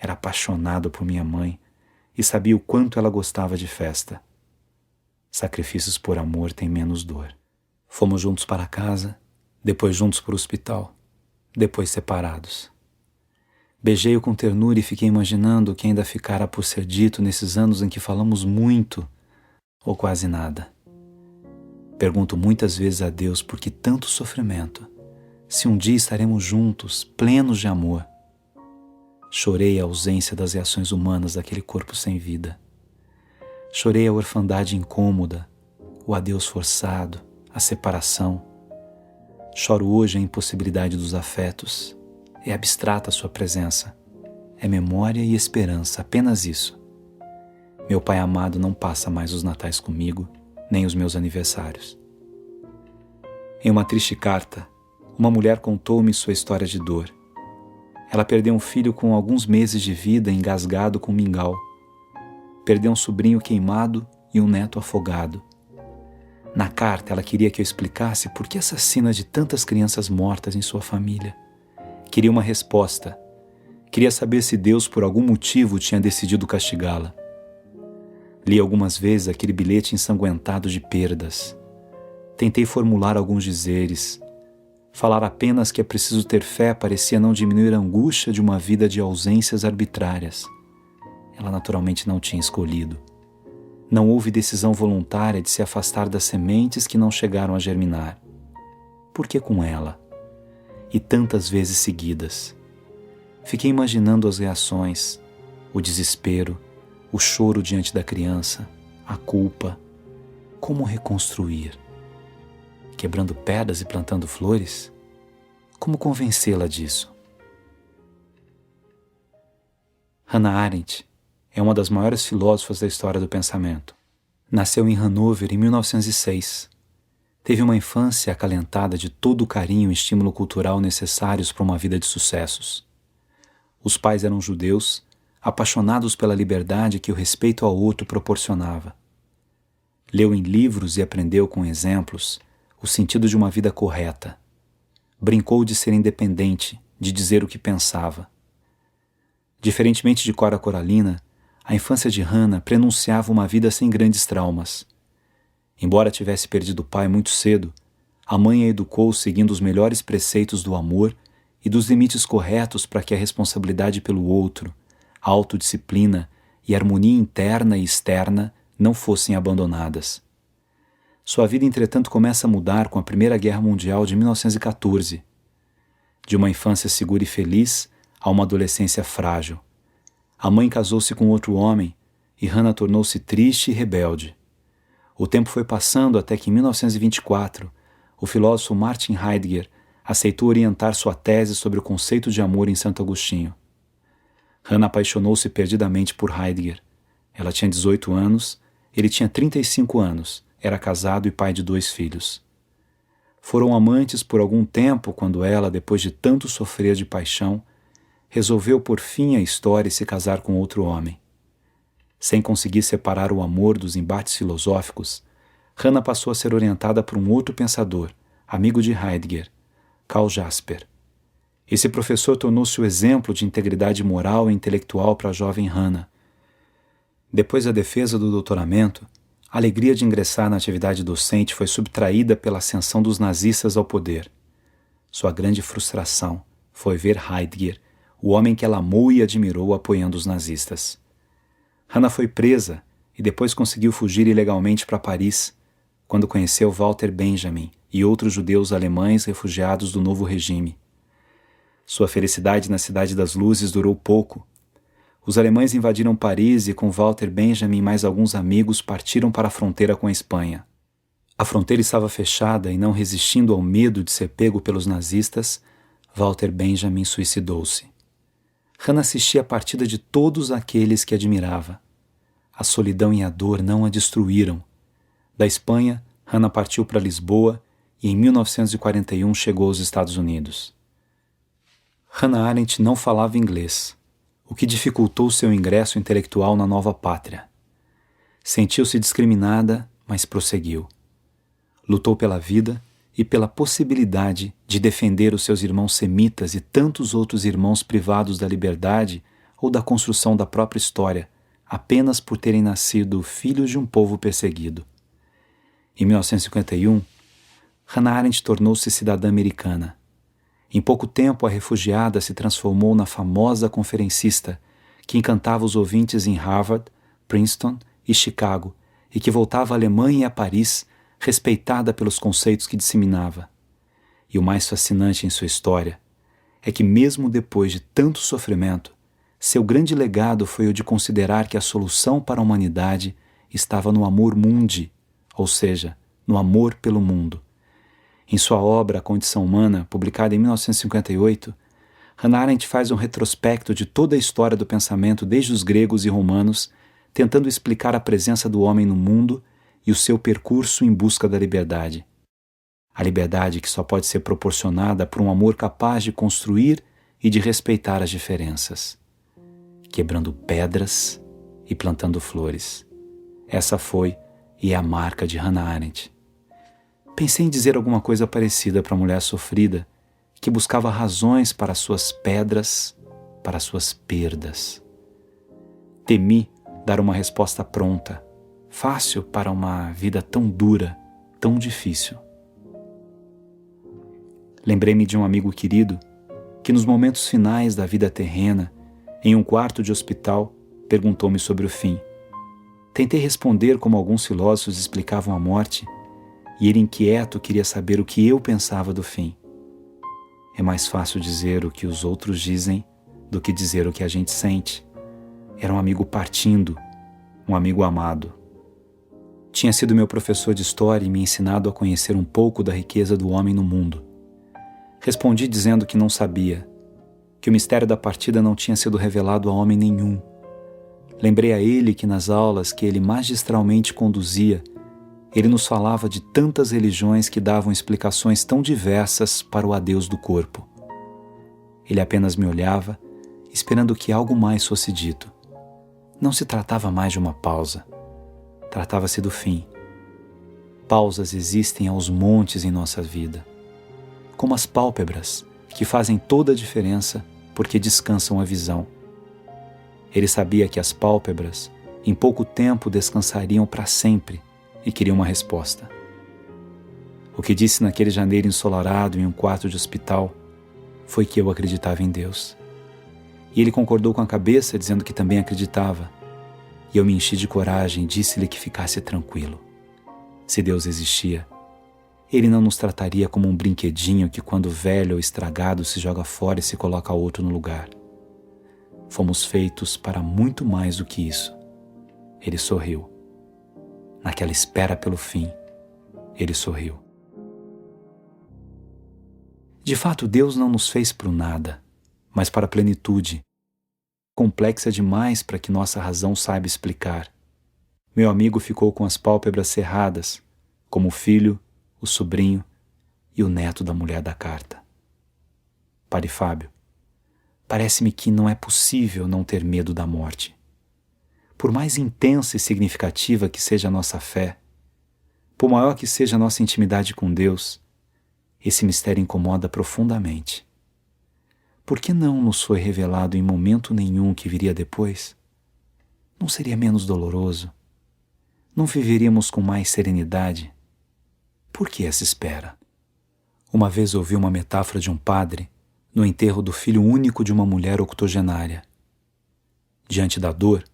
Era apaixonado por minha mãe e sabia o quanto ela gostava de festa. Sacrifícios por amor têm menos dor. Fomos juntos para casa, depois juntos para o hospital, depois separados. Beijei-o com ternura e fiquei imaginando o que ainda ficara por ser dito nesses anos em que falamos muito ou quase nada. Pergunto muitas vezes a Deus por que tanto sofrimento, se um dia estaremos juntos, plenos de amor. Chorei a ausência das reações humanas daquele corpo sem vida. Chorei a orfandade incômoda, o adeus forçado, a separação. Choro hoje a impossibilidade dos afetos. É abstrata a sua presença. É memória e esperança, apenas isso. Meu pai amado não passa mais os natais comigo, nem os meus aniversários. Em uma triste carta, uma mulher contou-me sua história de dor. Ela perdeu um filho com alguns meses de vida engasgado com mingau. Perdeu um sobrinho queimado e um neto afogado. Na carta, ela queria que eu explicasse por que assassina de tantas crianças mortas em sua família. Queria uma resposta. Queria saber se Deus, por algum motivo, tinha decidido castigá-la. Li algumas vezes aquele bilhete ensanguentado de perdas. Tentei formular alguns dizeres. Falar apenas que é preciso ter fé parecia não diminuir a angústia de uma vida de ausências arbitrárias. Ela naturalmente não tinha escolhido. Não houve decisão voluntária de se afastar das sementes que não chegaram a germinar. Por que com ela? E tantas vezes seguidas. Fiquei imaginando as reações, o desespero, o choro diante da criança, a culpa. Como reconstruir? Quebrando pedras e plantando flores? Como convencê-la disso? Hannah Arendt é uma das maiores filósofas da história do pensamento. Nasceu em Hannover em 1906. Teve uma infância acalentada de todo o carinho e estímulo cultural necessários para uma vida de sucessos. Os pais eram judeus, apaixonados pela liberdade que o respeito ao outro proporcionava. Leu em livros e aprendeu com exemplos o sentido de uma vida correta. Brincou de ser independente, de dizer o que pensava. Diferentemente de Cora Coralina, a infância de Hannah prenunciava uma vida sem grandes traumas. Embora tivesse perdido o pai muito cedo, a mãe a educou seguindo os melhores preceitos do amor e dos limites corretos para que a responsabilidade pelo outro, a autodisciplina e a harmonia interna e externa não fossem abandonadas. Sua vida, entretanto, começa a mudar com a Primeira Guerra Mundial de 1914. De uma infância segura e feliz a uma adolescência frágil. A mãe casou-se com outro homem e Hannah tornou-se triste e rebelde. O tempo foi passando até que, em 1924, o filósofo Martin Heidegger aceitou orientar sua tese sobre o conceito de amor em Santo Agostinho. Hannah apaixonou-se perdidamente por Heidegger. Ela tinha 18 anos, ele tinha 35 anos, era casado e pai de 2 filhos. Foram amantes por algum tempo quando ela, depois de tanto sofrer de paixão, resolveu por fim a história e se casar com outro homem. Sem conseguir separar o amor dos embates filosóficos, Hannah passou a ser orientada por um outro pensador, amigo de Heidegger, Karl Jasper. Esse professor tornou-se o exemplo de integridade moral e intelectual para a jovem Hannah. Depois da defesa do doutoramento, a alegria de ingressar na atividade docente foi subtraída pela ascensão dos nazistas ao poder. Sua grande frustração foi ver Heidegger, o homem que ela amou e admirou, apoiando os nazistas. Hannah foi presa e depois conseguiu fugir ilegalmente para Paris, quando conheceu Walter Benjamin e outros judeus alemães refugiados do novo regime. Sua felicidade na Cidade das Luzes durou pouco. Os alemães invadiram Paris e, com Walter Benjamin e mais alguns amigos, partiram para a fronteira com a Espanha. A fronteira estava fechada e, não resistindo ao medo de ser pego pelos nazistas, Walter Benjamin suicidou-se. Hannah assistia a partida de todos aqueles que admirava. A solidão e a dor não a destruíram. Da Espanha, Hannah partiu para Lisboa e em 1941 chegou aos Estados Unidos. Hannah Arendt não falava inglês, o que dificultou seu ingresso intelectual na nova pátria. Sentiu-se discriminada, mas prosseguiu. Lutou pela vida e pela possibilidade de defender os seus irmãos semitas e tantos outros irmãos privados da liberdade ou da construção da própria história, apenas por terem nascido filhos de um povo perseguido. Em 1951, Hannah Arendt tornou-se cidadã americana. Em pouco tempo, a refugiada se transformou na famosa conferencista que encantava os ouvintes em Harvard, Princeton e Chicago e que voltava à Alemanha e a Paris, respeitada pelos conceitos que disseminava. E o mais fascinante em sua história é que, mesmo depois de tanto sofrimento, seu grande legado foi o de considerar que a solução para a humanidade estava no amor mundi, ou seja, no amor pelo mundo. Em sua obra A Condição Humana, publicada em 1958, Hannah Arendt faz um retrospecto de toda a história do pensamento desde os gregos e romanos, tentando explicar a presença do homem no mundo e o seu percurso em busca da liberdade. A liberdade que só pode ser proporcionada por um amor capaz de construir e de respeitar as diferenças. Quebrando pedras e plantando flores. Essa foi e é a marca de Hannah Arendt. Pensei em dizer alguma coisa parecida para a mulher sofrida, que buscava razões para suas pedras, para suas perdas. Temi dar uma resposta pronta, fácil para uma vida tão dura, tão difícil. Lembrei-me de um amigo querido que nos momentos finais da vida terrena, em um quarto de hospital, perguntou-me sobre o fim. Tentei responder como alguns filósofos explicavam a morte, e ele inquieto queria saber o que eu pensava do fim. É mais fácil dizer o que os outros dizem do que dizer o que a gente sente. Era um amigo partindo, um amigo amado. Tinha sido meu professor de história e me ensinado a conhecer um pouco da riqueza do homem no mundo. Respondi dizendo que não sabia, que o mistério da partida não tinha sido revelado a homem nenhum. Lembrei a ele que nas aulas que ele magistralmente conduzia, ele nos falava de tantas religiões que davam explicações tão diversas para o adeus do corpo. Ele apenas me olhava, esperando que algo mais fosse dito. Não se tratava mais de uma pausa. Tratava-se do fim. Pausas existem aos montes em nossa vida, como as pálpebras, que fazem toda a diferença porque descansam a visão. Ele sabia que as pálpebras, em pouco tempo, descansariam para sempre e queria uma resposta. O que disse naquele janeiro ensolarado em um quarto de hospital foi que eu acreditava em Deus. E ele concordou com a cabeça, dizendo que também acreditava. E eu me enchi de coragem e disse-lhe que ficasse tranquilo. Se Deus existia, Ele não nos trataria como um brinquedinho que, quando velho ou estragado, se joga fora e se coloca outro no lugar. Fomos feitos para muito mais do que isso. Ele sorriu. Naquela espera pelo fim, ele sorriu. De fato, Deus não nos fez para o nada, mas para a plenitude. Complexa demais para que nossa razão saiba explicar. Meu amigo ficou com as pálpebras cerradas, como o filho, o sobrinho e o neto da mulher da carta. Padre Fábio, parece-me que não é possível não ter medo da morte. Por mais intensa e significativa que seja a nossa fé, por maior que seja a nossa intimidade com Deus, esse mistério incomoda profundamente. Por que não nos foi revelado em momento nenhum que viria depois? Não seria menos doloroso? Não viveríamos com mais serenidade? Por que essa espera? Uma vez ouvi uma metáfora de um padre no enterro do filho único de uma mulher octogenária. Diante da dor,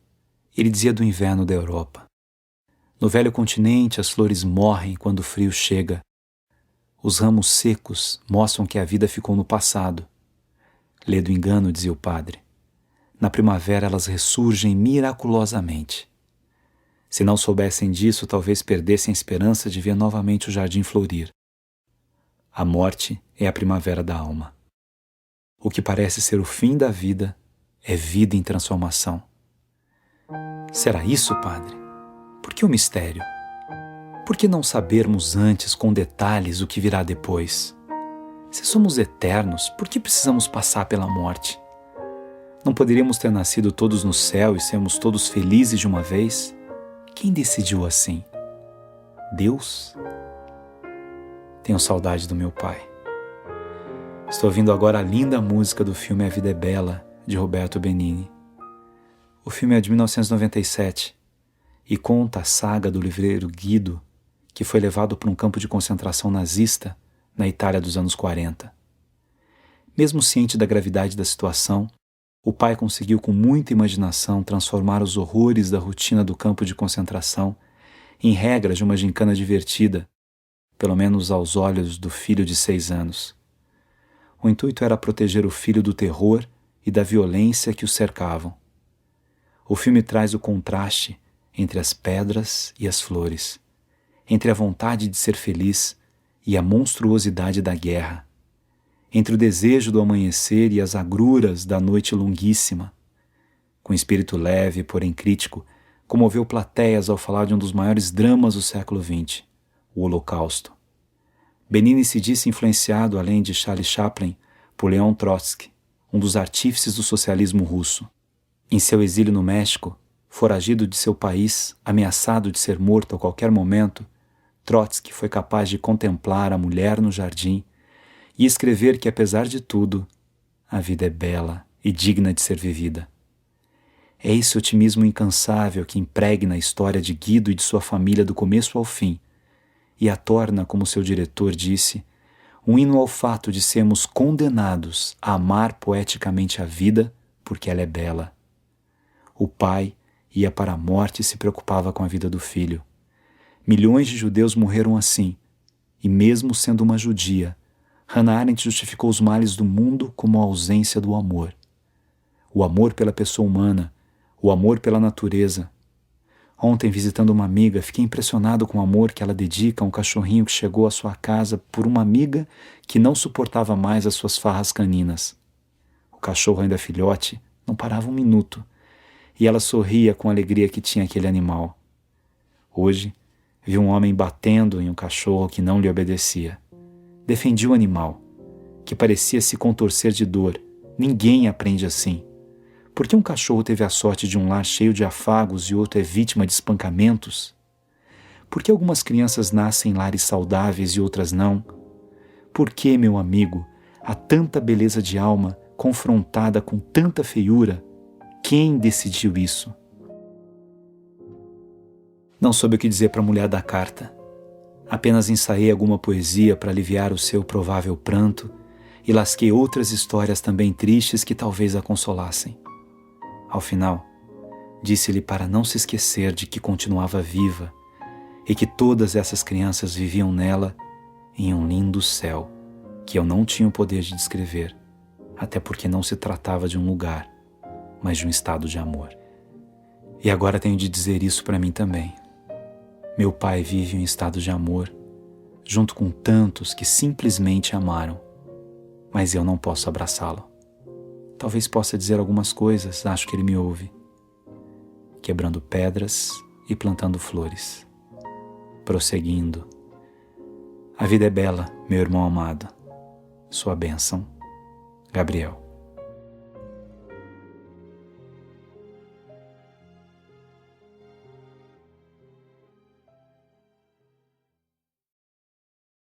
ele dizia do inverno da Europa. No velho continente, as flores morrem quando o frio chega. Os ramos secos mostram que a vida ficou no passado. Lê do engano, dizia o padre. Na primavera elas ressurgem miraculosamente. Se não soubessem disso, talvez perdessem a esperança de ver novamente o jardim florir. A morte é a primavera da alma. O que parece ser o fim da vida é vida em transformação. Será isso, padre? Por que o mistério? Por que não sabermos antes com detalhes o que virá depois? Se somos eternos, por que precisamos passar pela morte? Não poderíamos ter nascido todos no céu e sermos todos felizes de uma vez? Quem decidiu assim? Deus? Tenho saudade do meu pai. Estou ouvindo agora a linda música do filme A Vida é Bela, de Roberto Benigni. O filme é de 1997 e conta a saga do livreiro Guido, que foi levado para um campo de concentração nazista na Itália dos anos 40. Mesmo ciente da gravidade da situação, o pai conseguiu com muita imaginação transformar os horrores da rotina do campo de concentração em regras de uma gincana divertida, pelo menos aos olhos do filho de 6 anos. O intuito era proteger o filho do terror e da violência que o cercavam. O filme traz o contraste entre as pedras e as flores, entre a vontade de ser feliz e a monstruosidade da guerra, entre o desejo do amanhecer e as agruras da noite longuíssima. Com espírito leve, porém crítico, comoveu plateias ao falar de um dos maiores dramas do século XX, o Holocausto. Benini se disse influenciado, além de Charlie Chaplin, por Leon Trotsky, um dos artífices do socialismo russo. Em seu exílio no México, foragido de seu país, ameaçado de ser morto a qualquer momento, Trotsky foi capaz de contemplar a mulher no jardim e escrever que, apesar de tudo, a vida é bela e digna de ser vivida. É esse otimismo incansável que impregna a história de Guido e de sua família do começo ao fim e a torna, como seu diretor disse, um hino ao fato de sermos condenados a amar poeticamente a vida porque ela é bela. O pai ia para a morte e se preocupava com a vida do filho. Milhões de judeus morreram assim, e mesmo sendo uma judia, Hannah Arendt justificou os males do mundo como a ausência do amor. O amor pela pessoa humana, o amor pela natureza. Ontem, visitando uma amiga, fiquei impressionado com o amor que ela dedica a um cachorrinho que chegou à sua casa por uma amiga que não suportava mais as suas farras caninas. O cachorro, ainda filhote, não parava um minuto, e ela sorria com a alegria que tinha aquele animal. Hoje, vi um homem batendo em um cachorro que não lhe obedecia. Defendi o animal, que parecia se contorcer de dor. Ninguém aprende assim. Por que um cachorro teve a sorte de um lar cheio de afagos e outro é vítima de espancamentos? Por que algumas crianças nascem em lares saudáveis e outras não? Por que, meu amigo, há tanta beleza de alma confrontada com tanta feiura? Quem decidiu isso? Não soube o que dizer para a mulher da carta. Apenas ensaiei alguma poesia para aliviar o seu provável pranto e lasquei outras histórias também tristes que talvez a consolassem. Ao final, disse-lhe para não se esquecer de que continuava viva e que todas essas crianças viviam nela em um lindo céu que eu não tinha o poder de descrever, até porque não se tratava de um lugar, mas de um estado de amor. E agora tenho de dizer isso para mim também. Meu pai vive em um estado de amor, junto com tantos que simplesmente amaram, mas eu não posso abraçá-lo. Talvez possa dizer algumas coisas, acho que ele me ouve. Quebrando pedras e plantando flores. Prosseguindo. A vida é bela, meu irmão amado. Sua bênção, Gabriel.